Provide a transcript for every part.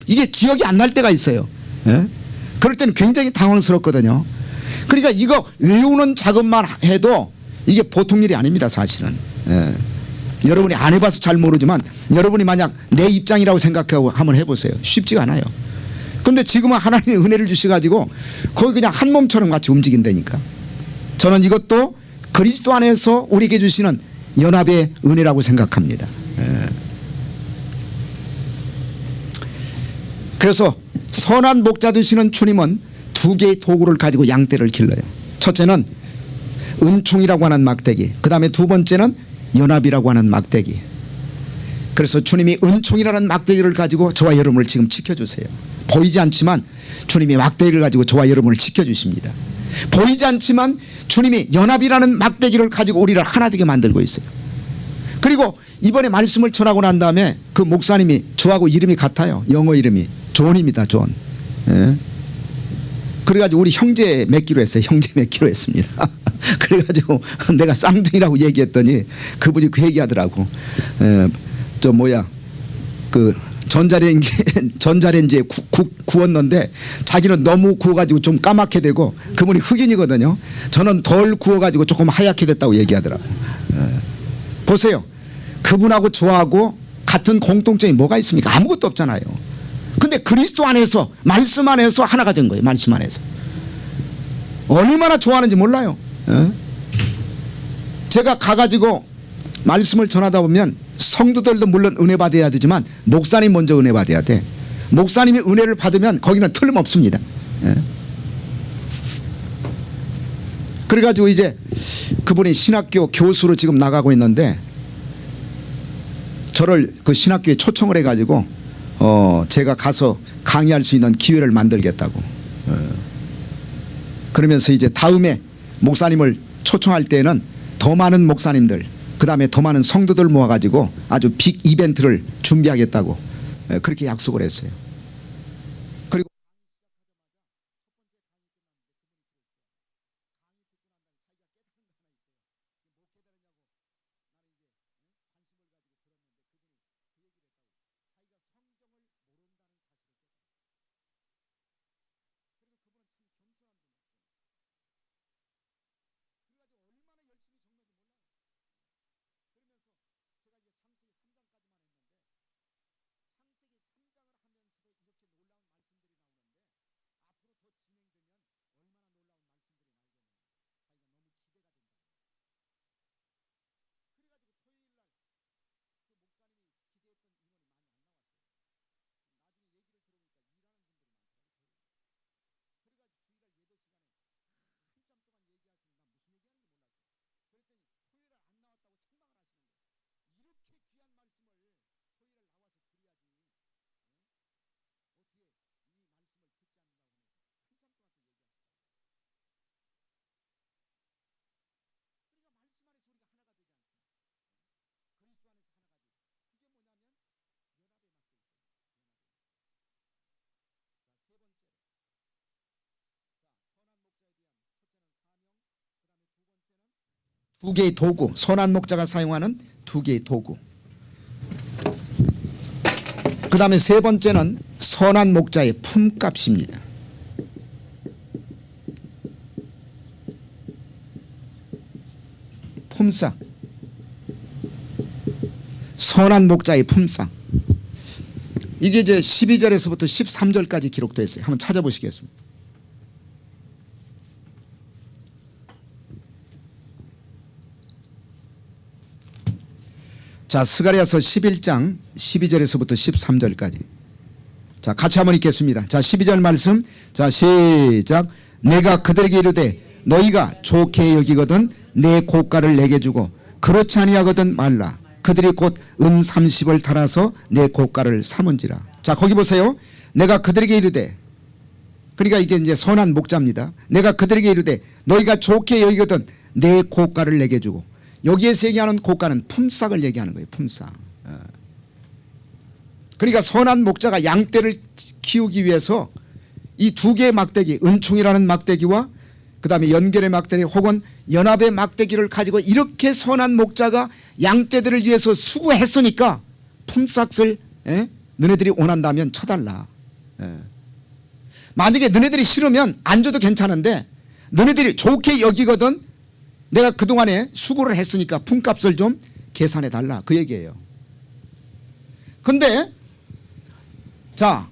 이게 기억이 안 날 때가 있어요. 예? 그럴 때는 굉장히 당황스럽거든요. 그러니까 이거 외우는 작업만 해도 이게 보통 일이 아닙니다, 사실은. 예. 여러분이 안 해봐서 잘 모르지만 여러분이 만약 내 입장이라고 생각하고 한번 해보세요. 쉽지가 않아요. 그런데 지금은 하나님의 은혜를 주셔가지고 거의 그냥 한 몸처럼 같이 움직인다니까. 저는 이것도 그리스도 안에서 우리에게 주시는 연합의 은혜라고 생각합니다. 예. 그래서 선한 목자 되시는 주님은 두 개의 도구를 가지고 양떼를 길러요. 첫째는 은총이라고 하는 막대기, 그 다음에 두 번째는 연합이라고 하는 막대기. 그래서 주님이 은총이라는 막대기를 가지고 저와 여러분을 지금 지켜주세요. 보이지 않지만 주님이 막대기를 가지고 저와 여러분을 지켜주십니다. 보이지 않지만 주님이 연합이라는 막대기를 가지고 우리를 하나 되게 만들고 있어요. 그리고 이번에 말씀을 전하고 난 다음에 그 목사님이 저하고 이름이 같아요. 영어 이름이 존입니다. 존. 예. 그래가지고 우리 형제 맺기로 했어요. 형제 맺기로 했습니다. 그래가지고 내가 쌍둥이라고 얘기했더니 그분이 그 얘기하더라고. 저 뭐야 그 전자레인지에 구웠는데 자기는 너무 구워가지고 좀 까맣게 되고 그분이 흑인이거든요. 저는 덜 구워가지고 조금 하얗게 됐다고 얘기하더라고. 보세요. 그분하고 저하고 같은 공통점이 뭐가 있습니까? 아무것도 없잖아요. 근데 그리스도 안에서 말씀 안에서 하나가 된 거예요. 말씀 안에서. 얼마나 좋아하는지 몰라요. 제가 가가지고 말씀을 전하다 보면 성도들도 물론 은혜 받아야 되지만 목사님 먼저 은혜 받아야 돼. 목사님이 은혜를 받으면 거기는 틀림없습니다. 그래가지고 이제 그분이 신학교 교수로 지금 나가고 있는데 저를 그 신학교에 초청을 해가지고 제가 가서 강의할 수 있는 기회를 만들겠다고. 그러면서 이제 다음에 목사님을 초청할 때는 더 많은 목사님들 그 다음에 더 많은 성도들 모아가지고 아주 빅 이벤트를 준비하겠다고 그렇게 약속을 했어요. 그리고 두 개의 도구, 선한 목자가 사용하는 두 개의 도구. 그 다음에 세 번째는 선한 목자의 품값입니다. 품상. 선한 목자의 품상. 이게 이제 12절에서부터 13절까지 기록되어 있어요. 한번 찾아보시겠습니다. 자, 스가랴서 11장 12절에서부터 13절까지. 자, 같이 한번 읽겠습니다. 자, 12절 말씀. 자, 시작. 내가 그들에게 이르되 너희가 좋게 여기거든 내 고가를 내게 주고 그렇지 아니하거든 말라. 그들이 곧 은 30을 달아서 내 고가를 삼은지라. 자, 거기 보세요. 내가 그들에게 이르되, 그러니까 이게 이제 선한 목자입니다. 내가 그들에게 이르되 너희가 좋게 여기거든 내 고가를 내게 주고. 여기에서 얘기하는 고가는 품삯을 얘기하는 거예요. 품삯. 그러니까 선한 목자가 양떼를 키우기 위해서 이 두 개의 막대기, 은총이라는 막대기와 그 다음에 연결의 막대기 혹은 연합의 막대기를 가지고 이렇게 선한 목자가 양떼들을 위해서 수고했으니까 품삯을 너네들이 원한다면 쳐달라. 만약에 너네들이 싫으면 안 줘도 괜찮은데 너네들이 좋게 여기거든 내가 그동안에 수고를 했으니까 품값을 좀 계산해 달라 그 얘기예요. 근데 자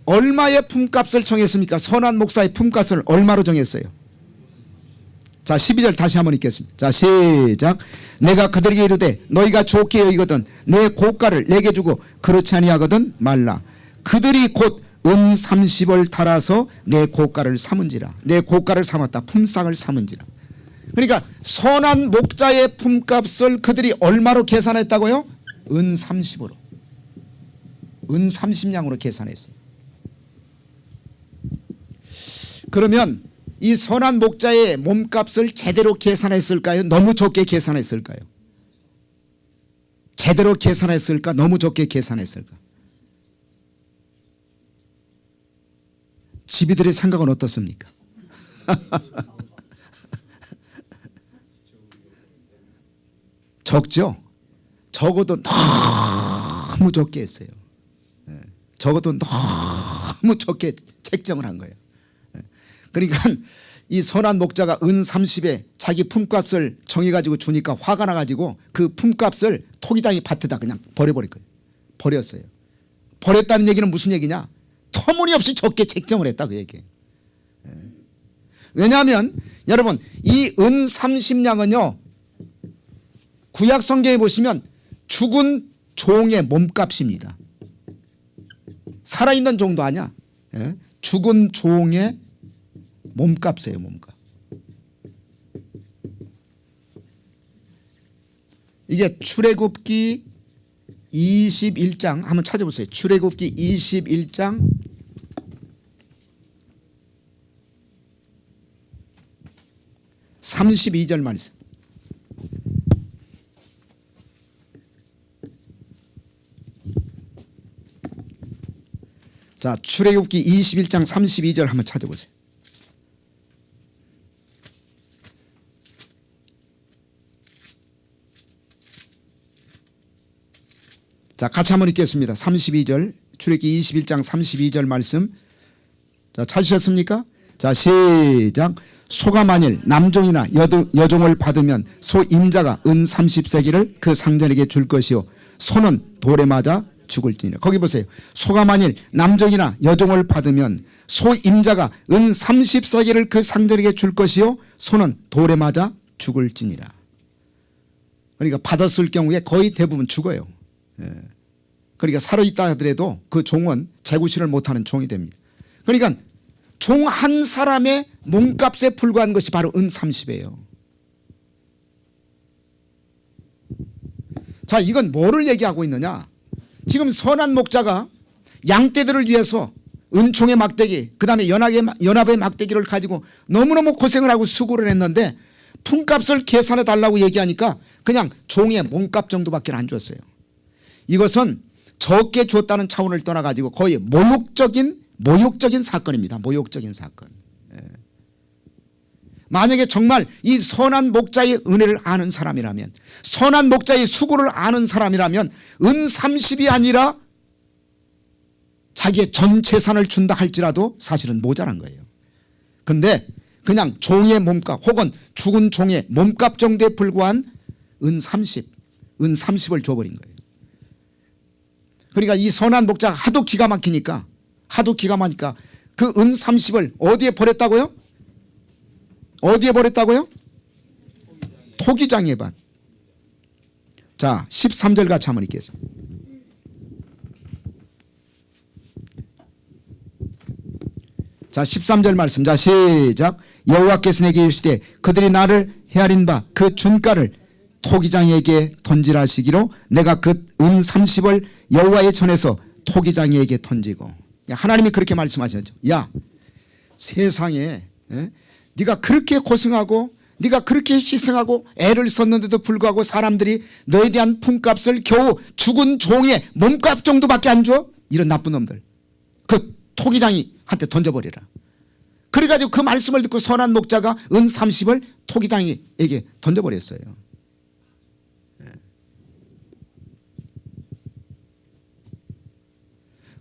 얼마의 품값을 정했습니까? 선한 목사의 품값을 얼마로 정했어요? 자 12절 다시 한번 읽겠습니다. 자 시작. 내가 그들에게 이르되 너희가 좋게 여기거든 내 고가를 내게 주고 그렇지 아니하거든 말라. 그들이 곧 은 30을 달아서 내 고가를 삼은지라. 내 고가를 삼았다. 품삯을 삼은지라. 그러니까 선한 목자의 품값을 그들이 얼마로 계산했다고요? 은 30으로. 은 30냥으로 계산했어요. 그러면 이 선한 목자의 몸값을 제대로 계산했을까요? 너무 적게 계산했을까요? 제대로 계산했을까? 너무 적게 계산했을까? 지비들의 생각은 어떻습니까? 적죠? 적어도 너무 적게 했어요. 적어도 너무 적게 책정을 한 거예요. 그러니까 이 선한 목자가 은 30에 자기 품값을 정해가지고 주니까 화가 나가지고 그 품값을 토기장이 밭에다 그냥 버려버릴 거예요. 버렸어요. 버렸다는 얘기는 무슨 얘기냐? 터무니없이 적게 책정을 했다 그 얘기예요. 왜냐하면 여러분 이 은 30냥은요 구약 성경에 보시면 죽은 종의 몸값입니다. 살아있는 종도 아니야. 죽은 종의 몸값이에요. 몸값. 이게 출애굽기 21장 한번 찾아보세요. 출애굽기 21장 32절 말씀. 자, 출애굽기 21장 32절 한번 찾아보세요. 자, 같이 한번 읽겠습니다. 32절 출애굽기 21장 32절 말씀. 자, 찾으셨습니까? 자, 시작. 소가 만일 남종이나 여종을 받으면 소 임자가 은 30세기를 그 상전에게 줄 것이요 소는 돌에 맞아 죽을지니라. 거기 보세요. 소가 만일 남종이나 여종을 받으면 소 임자가 은 30세기를 그 상전에게 줄 것이요 소는 돌에 맞아 죽을지니라. 그러니까 받았을 경우에 거의 대부분 죽어요. 그러니까 살아있다 하더라도 그 종은 재구실을 못하는 종이 됩니다. 그러니까 종 한 사람의 몸값에 불과한 것이 바로 은 30이에요. 자, 이건 뭐를 얘기하고 있느냐? 지금 선한 목자가 양떼들을 위해서 은총의 막대기 그 다음에 연합의 막대기를 가지고 너무너무 고생을 하고 수고를 했는데 품값을 계산해 달라고 얘기하니까 그냥 종의 몸값 정도밖에 안 줬어요. 이것은 적게 줬다는 차원을 떠나가지고 거의 모욕적인 사건입니다. 모욕적인 사건. 만약에 정말 이 선한 목자의 은혜를 아는 사람이라면 선한 목자의 수고를 아는 사람이라면 은 30이 아니라 자기의 전 재산을 준다 할지라도 사실은 모자란 거예요. 근데 그냥 종의 몸값 혹은 죽은 종의 몸값 정도에 불과한 은 30을 줘버린 거예요. 그러니까 이 선한 목자가 하도 기가 막히니까 그 은 30을 어디에 버렸다고요? 어디에 버렸다고요? 토기장의 밭. 자, 13절 같이 한번 읽겠습니다. 자, 13절 말씀. 자, 시작. 여호와께서 내게 이르시되 그들이 나를 헤아린 바 그 준가를 토기장에게 던지라 하시기로 내가 그 은 30을 여호와의 전에서 토기장에게 던지고. 하나님이 그렇게 말씀하셨죠. 야, 세상에 네가 그렇게 고생하고 네가 그렇게 희생하고 애를 썼는데도 불구하고 사람들이 너에 대한 품값을 겨우 죽은 종의 몸값 정도밖에 안 줘? 이런 나쁜 놈들 그 토기장이한테 던져버리라. 그래가지고 그 말씀을 듣고 선한 목자가 은 30을 토기장에게 던져버렸어요.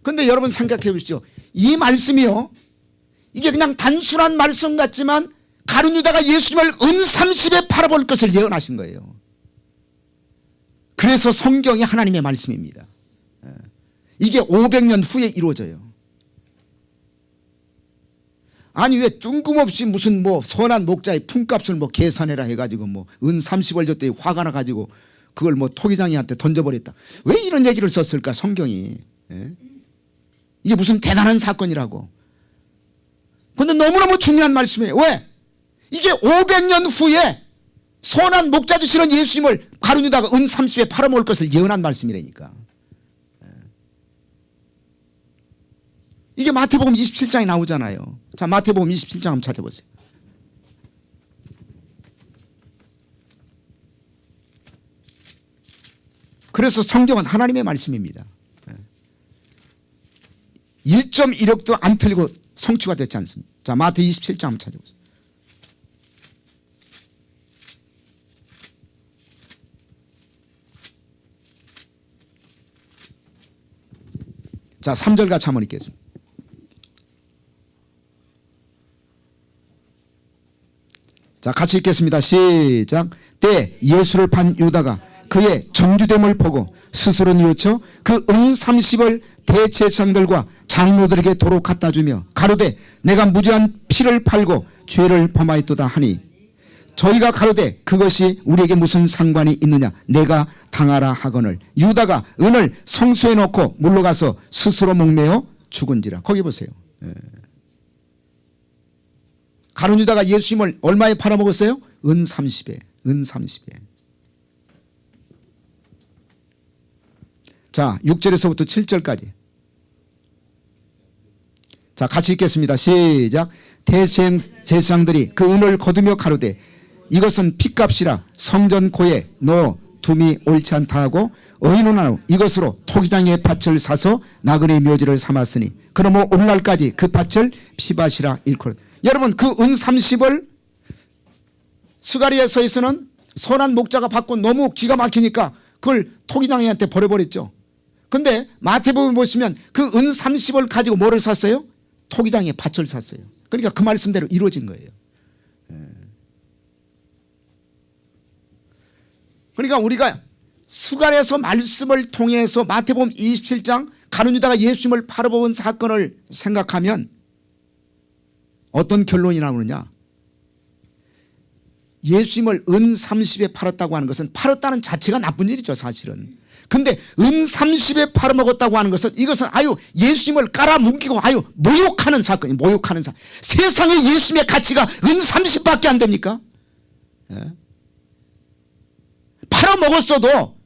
그런데 여러분 생각해 보시죠. 이 말씀이요, 이게 그냥 단순한 말씀 같지만 가룟 유다가 예수님을 은 30에 팔아볼 것을 예언하신 거예요. 그래서 성경이 하나님의 말씀입니다. 이게 500년 후에 이루어져요. 아니 왜 뜬금없이 무슨 뭐 선한 목자의 품값을 뭐 계산해라 해가지고 뭐 은 30을 줬더니 화가 나가지고 그걸 뭐 토기장이한테 던져버렸다. 왜 이런 얘기를 썼을까 성경이. 이게 무슨 대단한 사건이라고. 그런데 너무너무 중요한 말씀이에요. 왜? 이게 500년 후에 선한 목자 되시는 예수님을 가룟 유다가 은 30에 팔아먹을 것을 예언한 말씀이라니까. 이게 마태복음 27장에 나오잖아요. 자, 마태복음 27장 한번 찾아보세요. 그래서 성경은 하나님의 말씀입니다. 1.1억도 안 틀리고 성취가 됐지 않습니까? 자, 마태 27장 한번 찾아보세요. 자, 3절 같이 한번 읽겠습니다. 자, 같이 읽겠습니다. 시작. 때 예수를 판 유다가 그의 정주됨을 보고 스스로 뉘우쳐 그 은 30을 대제사장들과 장로들에게 도로 갖다 주며 가로되 내가 무죄한 피를 팔고 죄를 범하였도다 하니 저희가 가로되 그것이 우리에게 무슨 상관이 있느냐 내가 당하라 하거늘 유다가 은을 성소에 넣고 물러가서 스스로 목매어 죽은지라. 거기 보세요. 가룟 유다가 예수님을 얼마에 팔아먹었어요? 은 30에. 은 30에. 자, 6절에서부터 7절까지. 자, 같이 읽겠습니다. 시작. 대제사장들이 그 은을 거두며 가로되 이것은 핏값이라 성전 고에 넣어 둠이 옳지 않다 하고 의논하고 이것으로 토기장의 밭을 사서 나그네 묘지를 삼았으니 그러므로 오늘날까지 그 밭을 피밭이라 일컬. 여러분 그 은 30을 스가랴서에서는 선한 목자가 받고 너무 기가 막히니까 그걸 토기장이한테 버려버렸죠. 근데 마태복음 보시면 그 은 30을 가지고 뭐를 샀어요? 토기장의 밭을 샀어요. 그러니까 그 말씀대로 이루어진 거예요. 그러니까 우리가 스가랴서 말씀을 통해서 마태복음 27장 가룟 유다가 예수님을 팔아먹은 사건을 생각하면 어떤 결론이 나오느냐. 예수님을 은 30에 팔았다고 하는 것은 팔았다는 자체가 나쁜 일이죠 사실은. 근데 은 30에 팔아먹었다고 하는 것은 이것은 아유 예수님을 깔아뭉기고 아유 모욕하는 사건이에요. 모욕하는 사건. 세상에 예수님의 가치가 은 30밖에 안 됩니까? 팔아먹었어도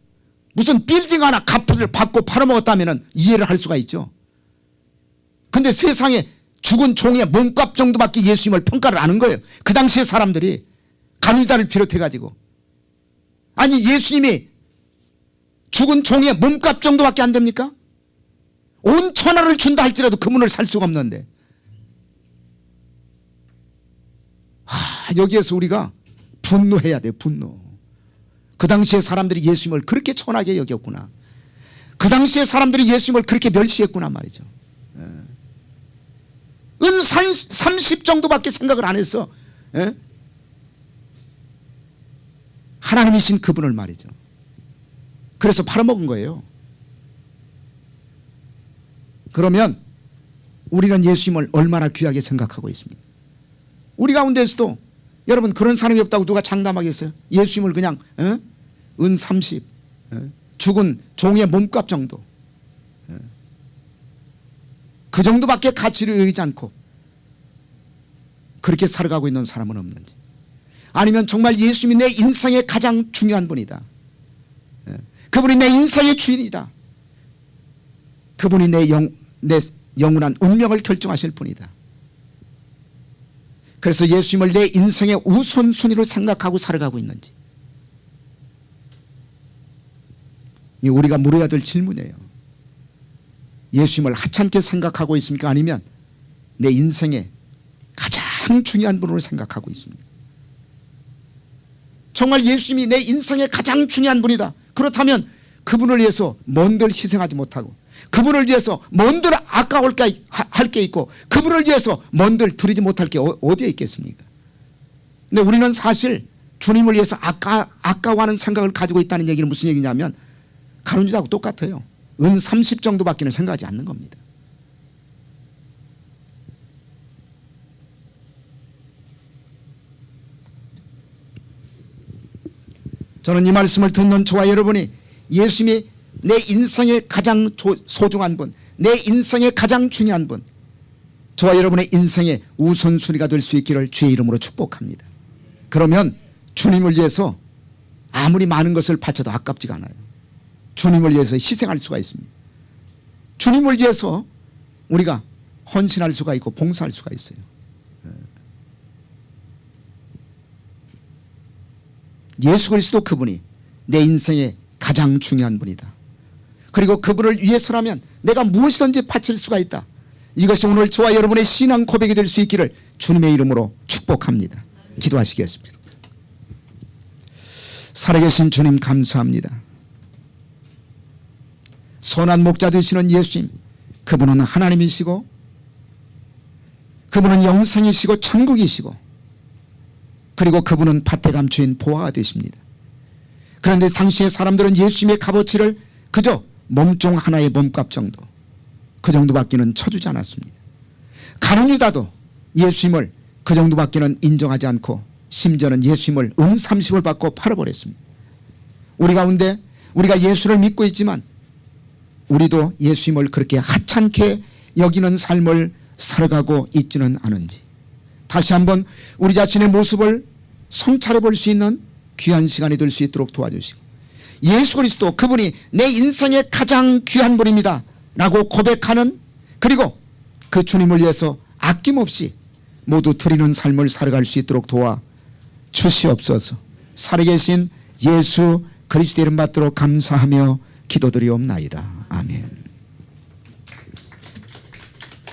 무슨 빌딩 하나 값을 받고 팔아먹었다면 이해를 할 수가 있죠. 근데 세상에 죽은 종의 몸값 정도밖에 예수님을 평가를 안 한 거예요. 그 당시에 사람들이 가룟 유다를 비롯해 가지고. 아니 예수님이 죽은 종의 몸값 정도밖에 안 됩니까? 온 천하를 준다 할지라도 그분을 살 수가 없는데. 여기에서 우리가 분노해야 돼. 분노. 그 당시에 사람들이 예수님을 그렇게 천하게 여겼구나. 그 당시에 사람들이 예수님을 그렇게 멸시했구나 말이죠. 은 30 정도밖에 생각을 안 했어. 하나님이신 그분을 말이죠. 그래서 팔아먹은 거예요. 그러면 우리는 예수님을 얼마나 귀하게 생각하고 있습니까? 우리 가운데서도 여러분 그런 사람이 없다고 누가 장담하겠어요? 예수님을 그냥 은 30 죽은 종의 몸값 정도 그 정도밖에 가치를 여기지 않고 그렇게 살아가고 있는 사람은 없는지, 아니면 정말 예수님이 내 인생의 가장 중요한 분이다, 그분이 내 인생의 주인이다, 그분이 내 영원한 운명을 결정하실 분이다, 그래서 예수님을 내 인생의 우선순위로 생각하고 살아가고 있는지, 이 우리가 물어야 될 질문이에요. 예수님을 하찮게 생각하고 있습니까? 아니면 내 인생의 가장 중요한 분으로 생각하고 있습니까? 정말 예수님이 내 인생의 가장 중요한 분이다, 그렇다면 그분을 위해서 뭔들 희생하지 못하고 그분을 위해서 뭔들 아까울 할 게 있고 그분을 위해서 뭔들 드리지 못할 게 어디에 있겠습니까? 근데 우리는 사실 주님을 위해서 아까워하는 생각을 가지고 있다는 얘기는 무슨 얘기냐면 가룟유다하고 똑같아요. 은 30 정도밖에는 생각하지 않는 겁니다. 저는 이 말씀을 듣는 저와 여러분이 예수님이 내 인생의 가장 소중한 분, 내 인생의 가장 중요한 분, 저와 여러분의 인생의 우선순위가 될 수 있기를 주의 이름으로 축복합니다. 그러면 주님을 위해서 아무리 많은 것을 바쳐도 아깝지가 않아요. 주님을 위해서 희생할 수가 있습니다. 주님을 위해서 우리가 헌신할 수가 있고 봉사할 수가 있어요. 예수 그리스도 그분이 내 인생의 가장 중요한 분이다. 그리고 그분을 위해서라면 내가 무엇이든지 바칠 수가 있다. 이것이 오늘 저와 여러분의 신앙 고백이 될 수 있기를 주님의 이름으로 축복합니다. 기도하시겠습니다. 살아계신 주님 감사합니다. 선한 목자 되시는 예수님, 그분은 하나님이시고 그분은 영생이시고 천국이시고 그리고 그분은 밭에 감추인 보화가 되십니다. 그런데 당시의 사람들은 예수님의 값어치를 그저 몸종 하나의 몸값 정도, 그 정도밖에는 쳐주지 않았습니다. 가룟유다도 예수님을 그 정도밖에는 인정하지 않고 심지어는 예수님을 은 30을 받고 팔아버렸습니다. 우리 가운데 우리가 예수를 믿고 있지만 우리도 예수님을 그렇게 하찮게 여기는 삶을 살아가고 있지는 않은지 다시 한번 우리 자신의 모습을 성찰해 볼 수 있는 귀한 시간이 될 수 있도록 도와주시고 예수 그리스도 그분이 내 인생의 가장 귀한 분입니다 라고 고백하는, 그리고 그 주님을 위해서 아낌없이 모두 드리는 삶을 살아갈 수 있도록 도와 주시옵소서. 살아계신 예수 그리스도 이름 받도록 감사하며 기도드리옵나이다.